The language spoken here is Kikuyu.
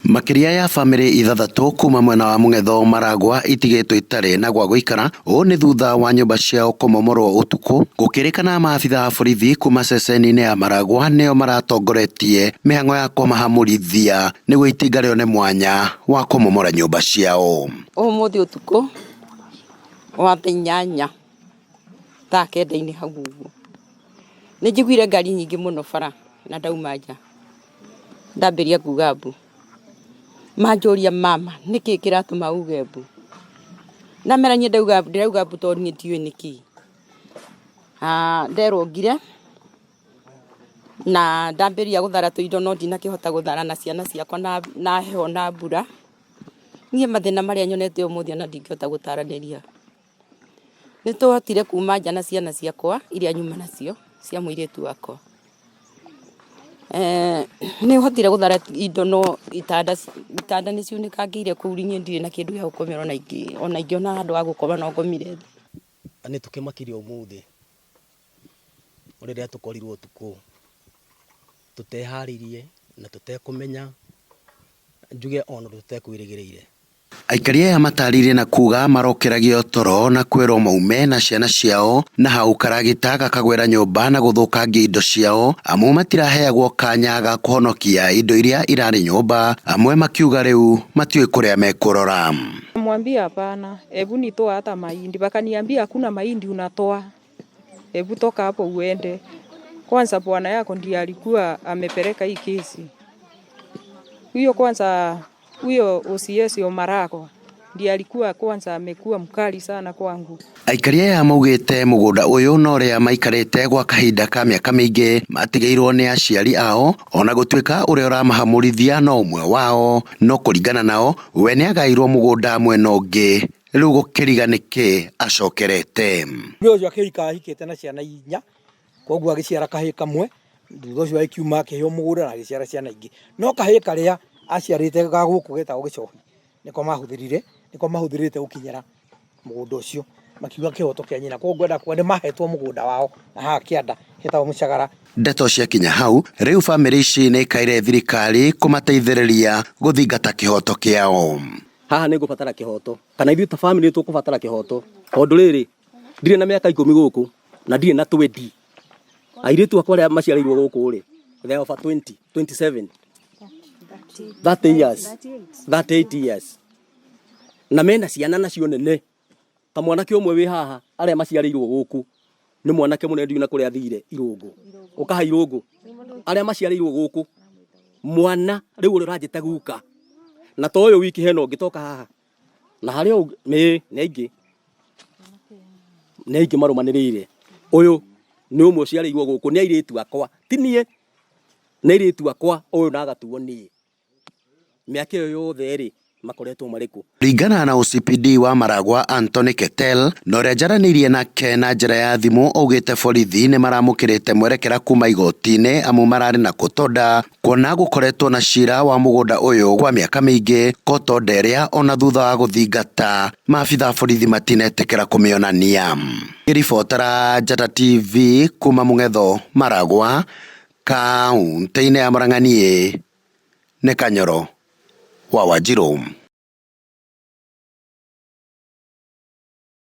Makiria ya family ithathatu kuma mwena wa Mung'etho Maragwa itigitwo itare na gwa guikara o ni thutha wa nyumba ciao kumomorwo utuku gukirikana maabitha a borithi kuma ceceni-ini ya Maragwa nio maratongoretie mihango ya kumahamurithia niguo itinga rione mwanya wa kumomora nyumba ciao. Umuthi utuku wa thaa 9:00 hau uguo ni njiguire ngari nyingi muno bara na ndauma nja ndambiria kuga mbu manjoria mama niki kiratuma uge mbu na mera nye ndauga mbu tondu ndiwe niki nderongire na ndambiria guthara tuindo no ndinakihota guthara na ciana ciakwa na heho na mbura nie mathina maria nyonete umuthi ona ndingihota gutaraniria nituhotire kuma nja na ciana ciakwa iria nyuma nacio cia muiritu wakwa ni hotire guthara indo no itanda ni ciunikangire kurinye ndire na kindu ya gukomera ona ingi ona andu a gukoma no ngomire ani tukimakirio umuthi uriria tukorirwo tuku tuteharirie na tutekumenya njuge ono tutekwirigireire. Aikaria ya mataririe na kuga marokeragia toro na kwero maume na ciana ciao na hau karagita gakagwera nyumba na guthukangia indo ciao amu matiraheagwo kanya ga kuhonokia indo iria irari nyumba amwe makiuga riu matiui kuria mekurora. Mwambia hapana, hebu nitoa hata mahindi, wakaniambia hakuna mahindi unatoa, hebu toka hapo uende. Kwanza bwana yako ndiye alikuwa amepeleka hii kesi. Huyo kwanza huyo OCS wa Maragwa ndiye alikuwa kwanza amekuwa mkali sana kwangu. Aikaria ya maugite mugunda uyu no ria maikarite gwa kahinda ka miaka mingi matigairwo ni aciari ao ona gutwika uria uramahamurithia no umwe wao no kuringana nao we ni agairwo mugunda mwena ungi riu gukiriga niki acokerete. Uyu akirika hikite na ciana 4 koguo agiciara kahi kamwe thutha ucio akiuma akiheo mugunda na agiciara ciana ingi no kahi karia aciarite ga guku getagwo gicohi niko mahũthĩrĩte gukinyira mugunda ucio makiuga kihoto kia nyina koguo ngwenda kuga ni mahetwo mugunda wao na haha kianda hetagwo Mucagara. Ndeto cia kinya hau riu family ici ni kaire thirikari kumateithĩrĩria guthingata kihoto kiao. Haha ni ngubatara kihoto kana ithuĩ ta family tukubatara kihoto tondu riri ndirĩ na miaka 10 guku na ndirĩ na 20 airitu akwa aria maciarĩirwo guku ri they over 20 27 38 years na mena ciana nacio nene ta mwanake umwe wi haha aria maciarĩirwo guku ni mwanake munendu na kuria thire irungu ukaha irungu aria maciarĩirwo guku mwana riu uri ranjite guka na to uyu wiki heno ngitoka haha na haria ni aingi marumanirire uyu ni umwe ciarĩirwo guku ni airitu akwa tinie ni airitu akwa uyu na agatuo nie miaka yo yothe ri makoretwo mariku. Ringana na OCPD wa Maragwa Anthony Ketel no rejaranirie nake na njira ya thimu augite borithi ni maramukirite mwerekera kuma igoti-ini amu marari na kutonda kuona gukoretwo na cira wa mugunda uyu gwa miaka mingi kotonda iria ona thutha wa guthingata maabitha borithi matinetikira kumionania. Ribotera Njata TV kuma Mung'etho Maragwa kaunti-ini ya Murang'a ni Kanyoro wa Wanjiru.